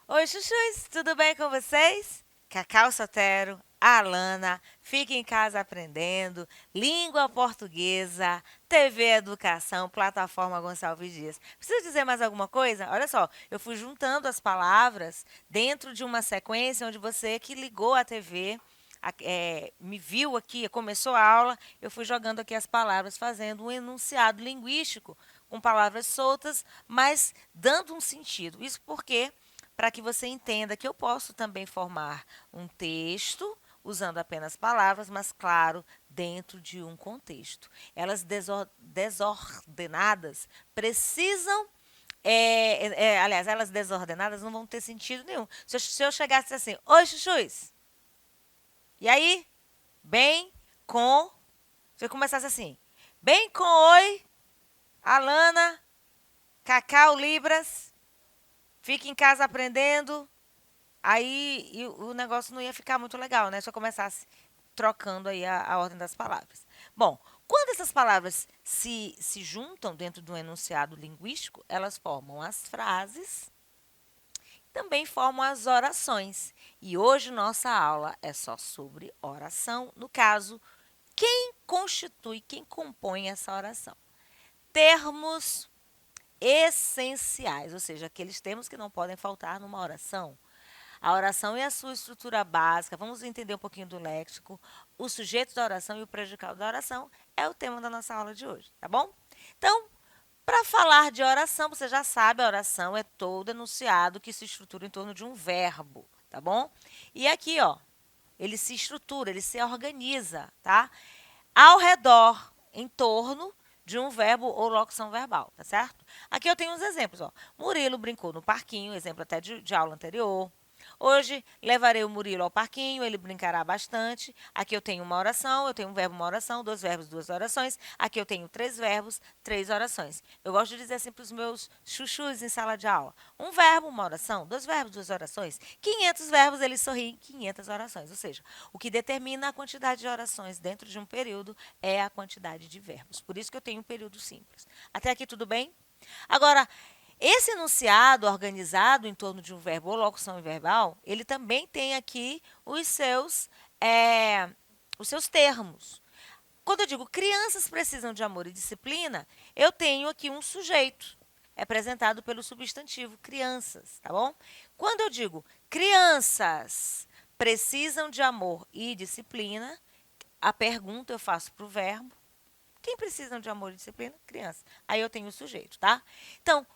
Oi, chuchus, tudo bem com vocês? Cacau Sotero, Alana, Fica em Casa Aprendendo, Língua Portuguesa, TV Educação, Plataforma Gonçalves Dias. Preciso dizer mais alguma coisa? Olha só, eu fui juntando as palavras dentro de uma sequência onde você que ligou a TV, me viu aqui, começou a aula, eu fui jogando aqui as palavras, fazendo um enunciado linguístico com palavras soltas, mas dando um sentido. Isso porque para que você entenda que eu posso também formar um texto usando apenas palavras, mas claro, dentro de um contexto. Elas desordenadas precisam aliás, elas desordenadas não vão ter sentido nenhum. Se eu chegasse assim, oi, chuchus, e aí? Bem com. Se eu começasse assim, bem com oi, Alana, Cacau Libras, fica em casa aprendendo. Aí o negócio não ia ficar muito legal, né? Se eu começasse trocando aí a ordem das palavras. Bom, quando essas palavras se juntam dentro de um enunciado linguístico, elas formam as frases, também formam as orações. E hoje nossa aula é só sobre oração. No caso, quem constitui, quem compõe essa oração? Termos essenciais, ou seja, aqueles termos que não podem faltar numa oração. A oração e a sua estrutura básica. Vamos entender um pouquinho do léxico. O sujeito da oração e o predicado da oração é o tema da nossa aula de hoje, tá bom? Então, para falar de oração, você já sabe, a oração é todo enunciado que se estrutura em torno de um verbo, tá bom? E aqui, ó, ele se estrutura, ele se organiza, tá? Ao redor, em torno de um verbo ou locução verbal, tá certo? Aqui eu tenho uns exemplos, ó. Murilo brincou no parquinho, exemplo até de aula anterior. Hoje levarei o Murilo ao parquinho, ele brincará bastante. Aqui eu tenho uma oração, eu tenho um verbo, uma oração, dois verbos, duas orações. Aqui eu tenho três verbos, três orações. Eu gosto de dizer assim para os meus chuchus em sala de aula. Um verbo, uma oração, dois verbos, duas orações. 500 verbos, eles sorriem, 500 orações. Ou seja, o que determina a quantidade de orações dentro de um período é a quantidade de verbos. Por isso que eu tenho um período simples. Até aqui tudo bem? Agora, esse enunciado organizado em torno de um verbo ou locução verbal, ele também tem aqui é, os seus termos. Quando eu digo crianças precisam de amor e disciplina, eu tenho aqui um sujeito, representado pelo substantivo crianças, tá bom? Quando eu digo crianças precisam de amor e disciplina, a pergunta eu faço para o verbo. Quem precisa de amor e disciplina? Criança. Aí eu tenho o sujeito, tá? Então,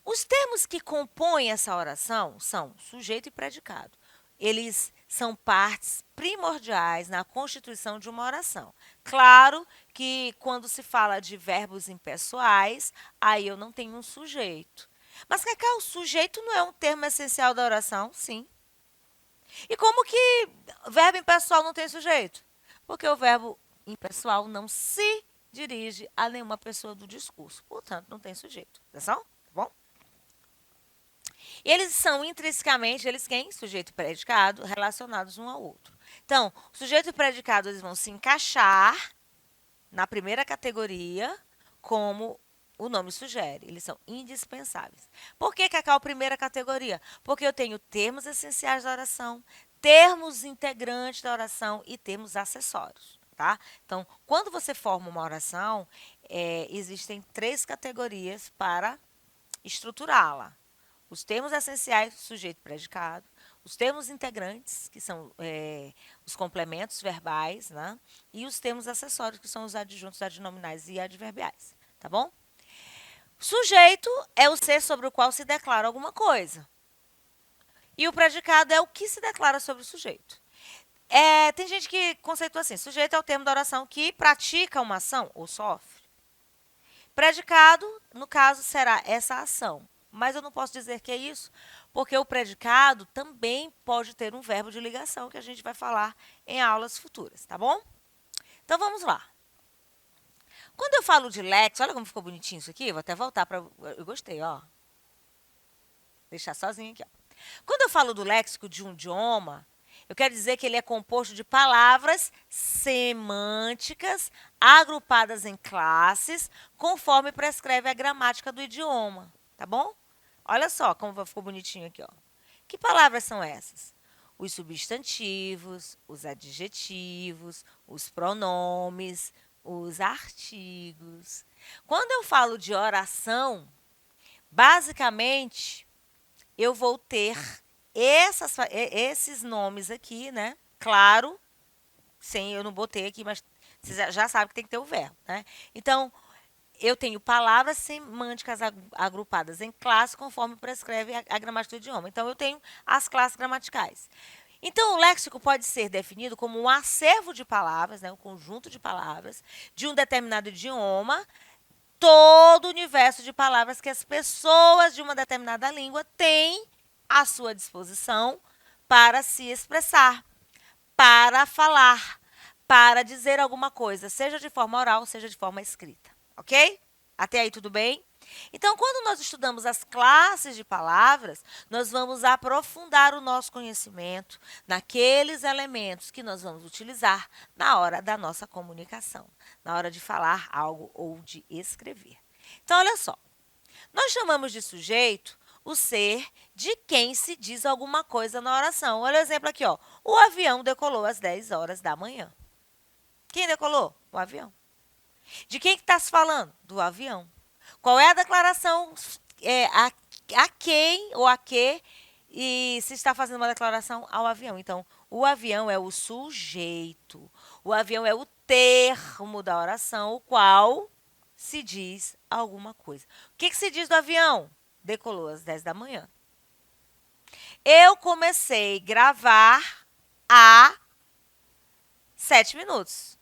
os termos que compõem essa oração são sujeito e predicado. Eles são partes primordiais na constituição de uma oração. Claro que quando se fala de verbos impessoais, aí eu não tenho um sujeito. Mas, Cacau, o sujeito não é um termo essencial da oração? Sim. E como que verbo impessoal não tem sujeito? Porque o verbo impessoal não se dirige a nenhuma pessoa do discurso. Portanto, não tem sujeito. Atenção? Tá bom? E eles são intrinsecamente, eles quem? Sujeito e predicado, relacionados um ao outro. Então, o sujeito e o predicado eles vão se encaixar na primeira categoria, como o nome sugere. Eles são indispensáveis. Por que, Cacau, primeira categoria? Porque eu tenho termos essenciais da oração, termos integrantes da oração e termos acessórios. Tá? Então, quando você forma uma oração, existem três categorias para estruturá-la. Os termos essenciais, sujeito e predicado, os termos integrantes, que são os complementos verbais, né? E os termos acessórios, que são os adjuntos, adnominais e adverbiais, tá bom? Sujeito é o ser sobre o qual se declara alguma coisa. E o predicado é o que se declara sobre o sujeito. Tem gente que conceitua assim, sujeito é o termo da oração que pratica uma ação ou sofre. Predicado, no caso, será essa ação. Mas eu não posso dizer que é isso, porque o predicado também pode ter um verbo de ligação, que a gente vai falar em aulas futuras, tá bom? Então, vamos lá. Quando eu falo de léxico, olha como ficou bonitinho isso aqui, vou até voltar para... Eu gostei, ó. Deixar sozinho aqui, ó. Quando eu falo do léxico de um idioma, Eu quero dizer que ele é composto de palavras semânticas agrupadas em classes, conforme prescreve a gramática do idioma, tá bom? Olha só como ficou bonitinho aqui, ó. Que palavras são essas? Os substantivos, os adjetivos, os pronomes, os artigos. Quando eu falo de oração, basicamente eu vou ter esses nomes aqui, né? Claro, sim, eu não botei aqui, mas você já sabe que tem que ter o verbo, né? Então, eu tenho palavras semânticas agrupadas em classes conforme prescreve a gramática do idioma. Então, eu tenho as classes gramaticais. Então, o léxico pode ser definido como um acervo de palavras, né, um conjunto de palavras de um determinado idioma, todo o universo de palavras que as pessoas de uma determinada língua têm à sua disposição para se expressar, para falar, para dizer alguma coisa, seja de forma oral, seja de forma escrita, ok? Até aí tudo bem? Então, quando nós estudamos as classes de palavras, nós vamos aprofundar o nosso conhecimento naqueles elementos que nós vamos utilizar na hora da nossa comunicação, na hora de falar algo ou de escrever. Então, olha só. Nós chamamos de sujeito o ser de quem se diz alguma coisa na oração. Olha o exemplo aqui, ó. O avião decolou às 10 horas da manhã. Quem decolou? O avião. De quem que está se falando? Do avião. Qual é a declaração a quem ou a que e se está fazendo uma declaração ao avião? Então, o avião é o sujeito. O avião é o termo da oração, o qual se diz alguma coisa. O que se diz do avião? Decolou às 10 da manhã. Eu comecei a gravar há 7 minutos.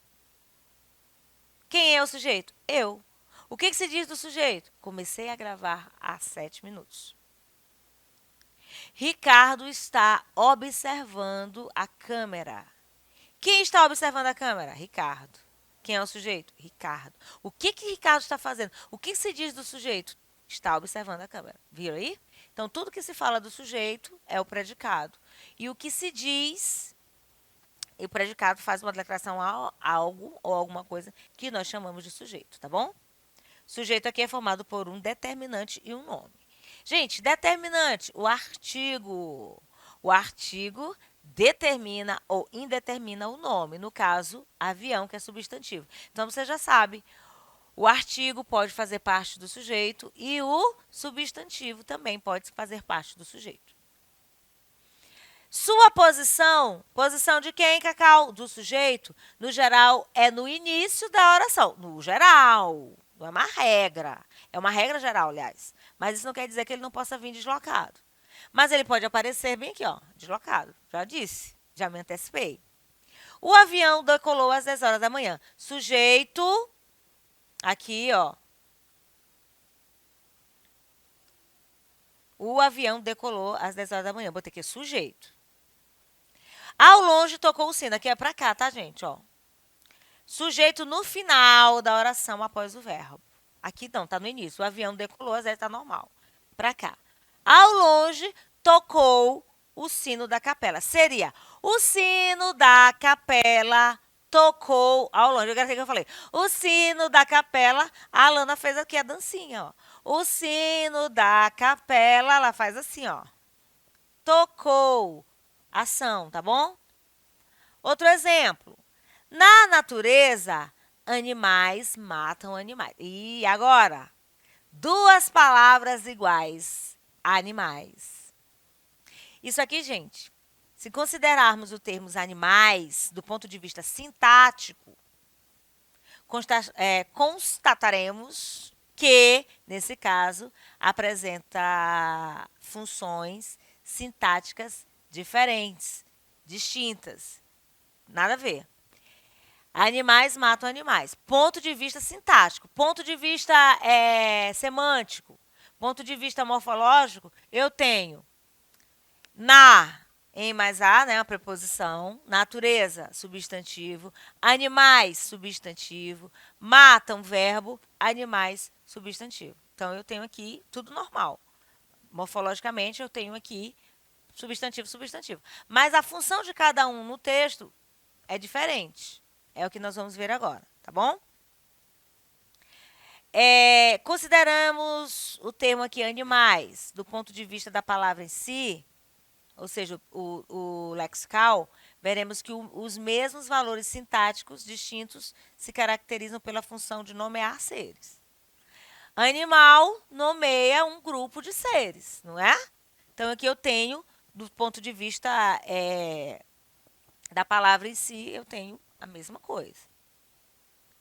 Quem é o sujeito? Eu. O que se diz do sujeito? Comecei a gravar há 7 minutos. Ricardo está observando a câmera. Quem está observando a câmera? Ricardo. Quem é o sujeito? Ricardo. O que Ricardo está fazendo? O que se diz do sujeito? Está observando a câmera. Viram aí? Então, tudo que se fala do sujeito é o predicado. E o que se diz, o predicado faz uma declaração a algo ou alguma coisa que nós chamamos de sujeito, tá bom? Sujeito aqui é formado por um determinante e um nome. Gente, determinante, o artigo. O artigo determina ou indetermina o nome. No caso, avião, que é substantivo. Então, você já sabe, o artigo pode fazer parte do sujeito e o substantivo também pode fazer parte do sujeito. Sua posição, posição de quem, Cacau? Do sujeito, no geral, é no início da oração. No geral, não é uma regra. É uma regra geral, aliás. Mas isso não quer dizer que ele não possa vir deslocado. Mas ele pode aparecer bem aqui, ó, deslocado. Já disse, já me antecipei. O avião decolou às 10 horas da manhã. Sujeito, aqui, ó. O avião decolou às 10 horas da manhã. Botei aqui sujeito. Ao longe tocou o sino. Aqui é para cá, tá, gente? Ó. Sujeito no final da oração após o verbo. Aqui não, tá no início. O avião decolou, às vezes tá normal. Para cá. Ao longe tocou o sino da capela. Seria o sino da capela tocou ao longe. Eu gostei que eu falei. O sino da capela, a Alana fez aqui a dancinha, ó. O sino da capela, ela faz assim, ó. Tocou. Ação, tá bom? Outro exemplo. Na natureza, animais matam animais. E agora? Duas palavras iguais. Animais. Isso aqui, gente, se considerarmos os termos animais do ponto de vista sintático, constataremos que, nesse caso, apresenta funções sintáticas diferentes, distintas. Nada a ver. Animais matam animais. Ponto de vista sintático. Ponto de vista semântico. Ponto de vista morfológico, eu tenho na, em mais a, né, uma preposição. Natureza, substantivo. Animais, substantivo. Matam, verbo. Animais, substantivo. Então, eu tenho aqui tudo normal. Morfologicamente, eu tenho aqui substantivo, substantivo. Mas a função de cada um no texto é diferente. É o que nós vamos ver agora, tá bom? Consideramos o termo aqui animais, do ponto de vista da palavra em si, ou seja, o lexical, veremos que os mesmos valores sintáticos distintos se caracterizam pela função de nomear seres. Animal nomeia um grupo de seres, não é? Então, aqui eu tenho, do ponto de vista da palavra em si, eu tenho a mesma coisa.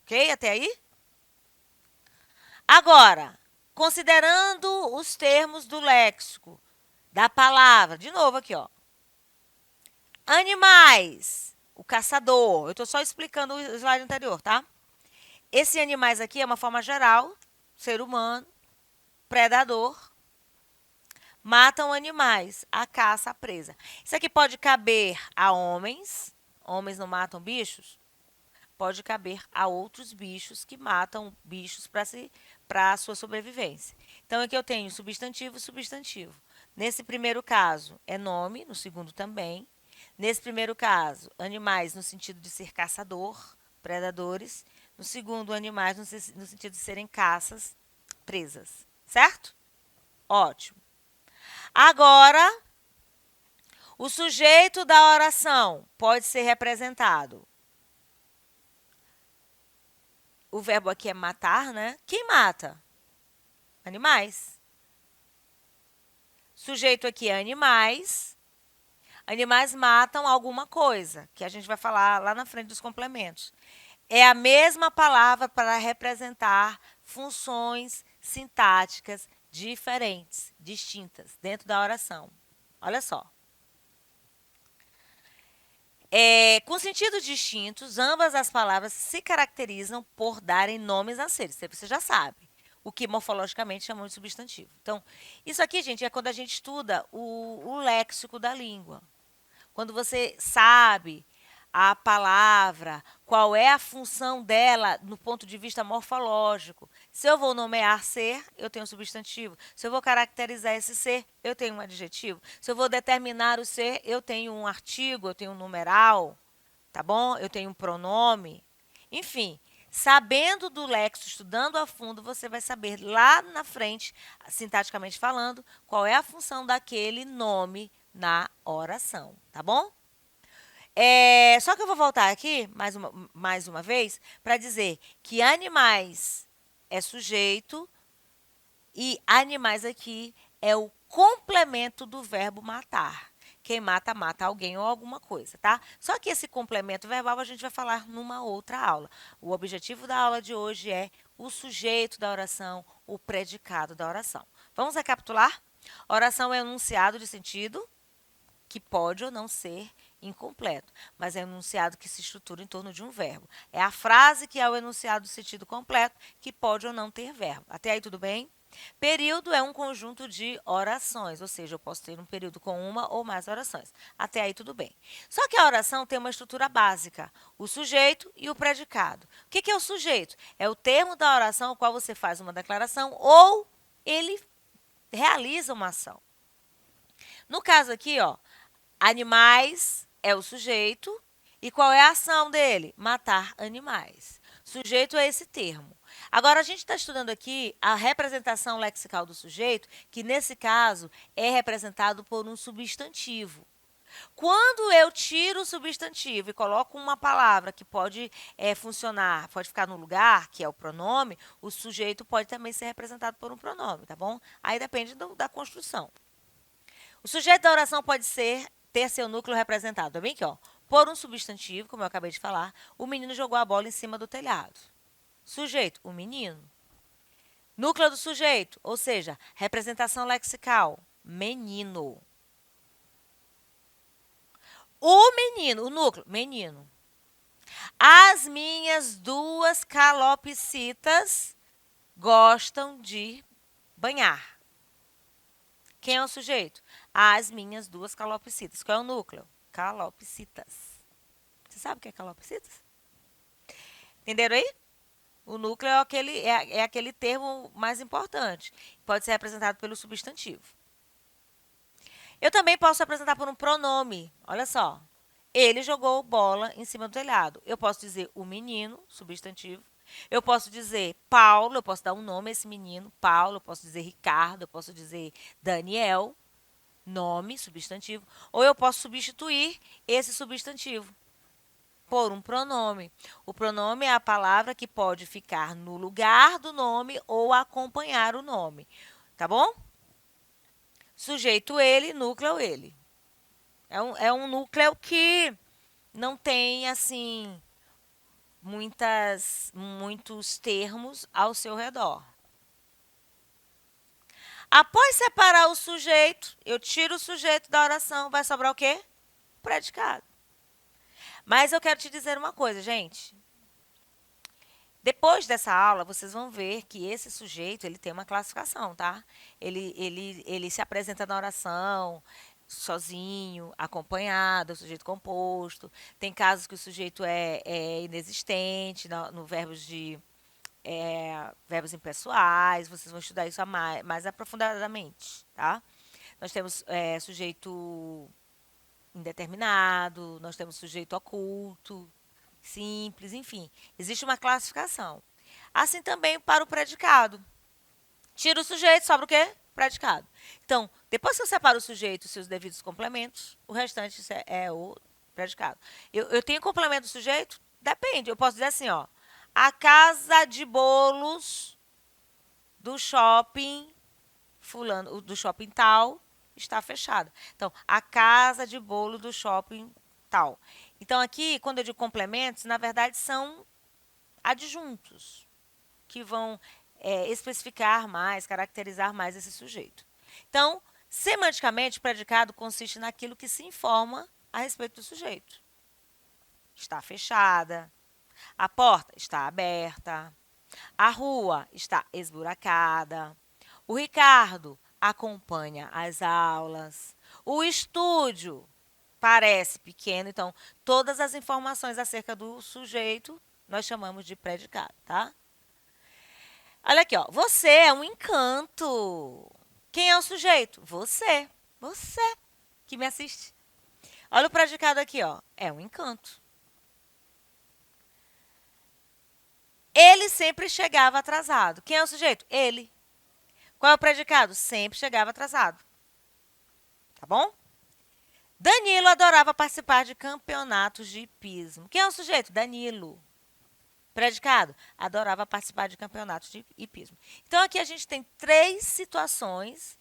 Ok? Até aí? Agora, considerando os termos do léxico, da palavra, de novo aqui, ó. Animais, o caçador. Eu estou só explicando o slide anterior, tá? Esse animais aqui é uma forma geral, ser humano, predador, matam animais, a caça, a presa. Isso aqui pode caber a homens não matam bichos? Pode caber a outros bichos que matam bichos para a sua sobrevivência. Então, aqui eu tenho substantivo, substantivo. Nesse primeiro caso, é nome, no segundo também. Nesse primeiro caso, animais no sentido de ser caçador, predadores. No segundo, animais no sentido de serem caças, presas. Certo? Ótimo. Agora, o sujeito da oração pode ser representado. O verbo aqui é matar, né? Quem mata? Animais. Sujeito aqui é animais. Animais matam alguma coisa, que a gente vai falar lá na frente dos complementos. É a mesma palavra para representar funções sintáticas diferentes, distintas, dentro da oração. Olha só. Com sentidos distintos, ambas as palavras se caracterizam por darem nomes a seres. Você já sabe o que morfologicamente chamamos de substantivo. Então, isso aqui, gente, é quando a gente estuda o léxico da língua. Quando você sabe a palavra, qual é a função dela no ponto de vista morfológico. Se eu vou nomear ser, eu tenho um substantivo. Se eu vou caracterizar esse ser, eu tenho um adjetivo. Se eu vou determinar o ser, eu tenho um artigo, eu tenho um numeral, tá bom? Eu tenho um pronome. Enfim, sabendo do léxico, estudando a fundo, você vai saber lá na frente, sintaticamente falando, qual é a função daquele nome na oração, tá bom? Só que eu vou voltar aqui, mais uma vez, para dizer que animais é sujeito e animais aqui é o complemento do verbo matar. Quem mata, mata alguém ou alguma coisa, tá? Só que esse complemento verbal a gente vai falar numa outra aula. O objetivo da aula de hoje é o sujeito da oração, o predicado da oração. Vamos recapitular? Oração é um enunciado de sentido que pode ou não ser incompleto, mas é um enunciado que se estrutura em torno de um verbo. É a frase que é o enunciado do sentido completo, que pode ou não ter verbo. Até aí tudo bem? Período é um conjunto de orações, ou seja, eu posso ter um período com uma ou mais orações. Até aí tudo bem. Só que a oração tem uma estrutura básica, o sujeito e o predicado. O que é o sujeito? É o termo da oração ao qual você faz uma declaração ou ele realiza uma ação. No caso aqui, ó, animais é o sujeito. E qual é a ação dele? Matar animais. Sujeito é esse termo. Agora, a gente está estudando aqui a representação lexical do sujeito, que nesse caso é representado por um substantivo. Quando eu tiro o substantivo e coloco uma palavra que pode funcionar, pode ficar no lugar, que é o pronome, o sujeito pode também ser representado por um pronome, tá bom? Aí depende da construção. O sujeito da oração pode ter seu núcleo representado, tá bem aqui, ó, por um substantivo, como eu acabei de falar. O menino jogou a bola em cima do telhado. Sujeito, o menino. Núcleo do sujeito, ou seja, representação lexical, menino. O menino, o núcleo, menino. As minhas duas calopsitas gostam de banhar. Quem é o sujeito? As minhas duas calopsitas. Qual é o núcleo? Calopsitas. Você sabe o que é calopsitas? Entenderam aí? O núcleo é aquele termo mais importante. Pode ser representado pelo substantivo. Eu também posso apresentar por um pronome. Olha só. Ele jogou bola em cima do telhado. Eu posso dizer o menino, substantivo. Eu posso dizer Paulo, eu posso dar um nome a esse menino, Paulo. Eu posso dizer Ricardo, eu posso dizer Daniel, nome, substantivo. Ou eu posso substituir esse substantivo por um pronome. O pronome é a palavra que pode ficar no lugar do nome ou acompanhar o nome. Tá bom? Sujeito ele, núcleo ele. É um núcleo que não tem, assim, muitos termos ao seu redor. Após separar o sujeito, eu tiro o sujeito da oração, vai sobrar o quê? Predicado. Mas eu quero te dizer uma coisa, gente. Depois dessa aula, vocês vão ver que esse sujeito, ele tem uma classificação, tá? Ele se apresenta na oração, sozinho, acompanhado, sujeito composto. Tem casos que o sujeito é inexistente no verbos impessoais. Vocês vão estudar isso mais aprofundadamente, tá? Nós temos sujeito indeterminado, nós temos sujeito oculto, simples, enfim. Existe uma classificação. Assim também para o predicado. Tira o sujeito, sobra o quê? Predicado. Então, depois que eu separo o sujeito e seus devidos complementos, o restante é o predicado. Eu tenho complemento do sujeito? Depende. Eu posso dizer assim, ó. A casa de bolos do shopping fulano, do shopping tal, está fechada. Então, a casa de bolo do shopping tal. Então, aqui, quando eu digo complementos, na verdade são adjuntos que vão especificar mais, caracterizar mais esse sujeito. Então, semanticamente, o predicado consiste naquilo que se informa a respeito do sujeito. Está fechada. A porta está aberta. A rua está esburacada. O Ricardo acompanha as aulas. O estúdio parece pequeno, então todas as informações acerca do sujeito nós chamamos de predicado, tá? Olha aqui, ó. Você é um encanto. Quem é o sujeito? Você. Você que me assiste. Olha o predicado aqui, ó. É um encanto. Ele sempre chegava atrasado. Quem é o sujeito? Ele. Qual é o predicado? Sempre chegava atrasado. Tá bom? Danilo adorava participar de campeonatos de hipismo. Quem é o sujeito? Danilo. Predicado? Adorava participar de campeonatos de hipismo. Então, aqui a gente tem 3 situações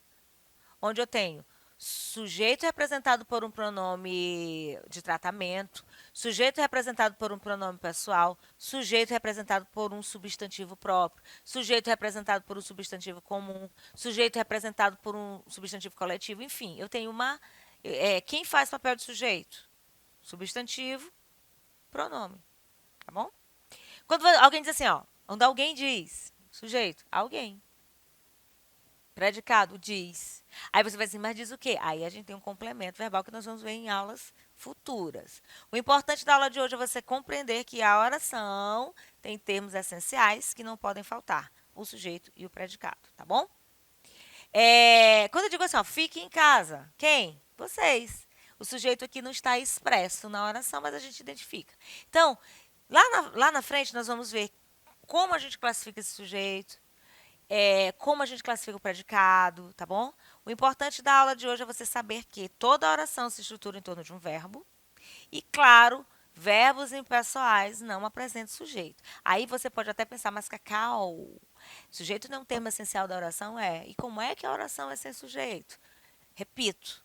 onde eu tenho sujeito representado por um pronome de tratamento, sujeito representado por um pronome pessoal, sujeito representado por um substantivo próprio, sujeito representado por um substantivo comum, sujeito representado por um substantivo coletivo, enfim, eu tenho quem faz papel de sujeito? Substantivo, pronome, tá bom? Quando alguém diz assim, ó, quando alguém diz, sujeito, alguém. Predicado, diz. Aí você vai assim, mas diz o quê? Aí a gente tem um complemento verbal que nós vamos ver em aulas futuras. O importante da aula de hoje é você compreender que a oração tem termos essenciais que não podem faltar. O sujeito e o predicado, tá bom? Quando eu digo assim, ó, fique em casa. Quem? Vocês. O sujeito aqui não está expresso na oração, mas a gente identifica. Então, lá na frente nós vamos ver como a gente classifica esse sujeito, como a gente classifica o predicado, tá bom? O importante da aula de hoje é você saber que toda oração se estrutura em torno de um verbo. E, claro, verbos impessoais não apresentam sujeito. Aí você pode até pensar, mas Cacau, sujeito não é um termo essencial da oração? É. E como é que a oração é sem sujeito? Repito,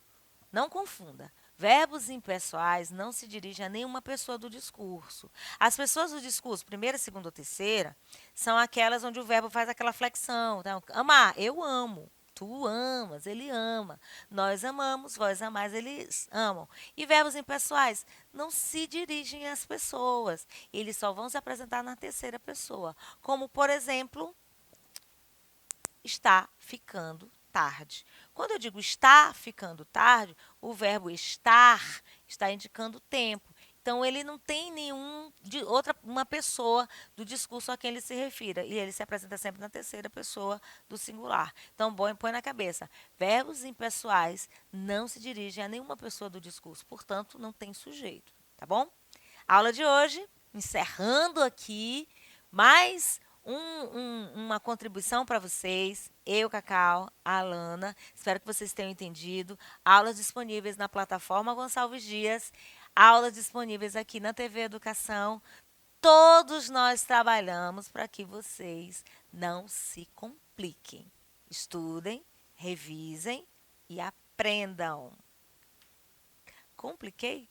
não confunda. Verbos impessoais não se dirigem a nenhuma pessoa do discurso. As pessoas do discurso, primeira, segunda ou terceira, são aquelas onde o verbo faz aquela flexão. Então, amar, eu amo. Tu amas, ele ama. Nós amamos, vós amais, eles amam. E verbos impessoais não se dirigem às pessoas. Eles só vão se apresentar na terceira pessoa. Como, por exemplo, está ficando tarde. Quando eu digo está ficando tarde, o verbo estar está indicando tempo. Então, ele não tem nenhum de uma pessoa do discurso a quem ele se refira. E ele se apresenta sempre na terceira pessoa do singular. Então, põe na cabeça. Verbos impessoais não se dirigem a nenhuma pessoa do discurso. Portanto, não tem sujeito. Tá bom? Aula de hoje, encerrando aqui, mais uma contribuição para vocês. Eu, Cacau, a Alana. Espero que vocês tenham entendido. Aulas disponíveis na plataforma Gonçalves Dias. Aulas disponíveis aqui na TV Educação. Todos nós trabalhamos para que vocês não se compliquem. Estudem, revisem e aprendam. Compliquei?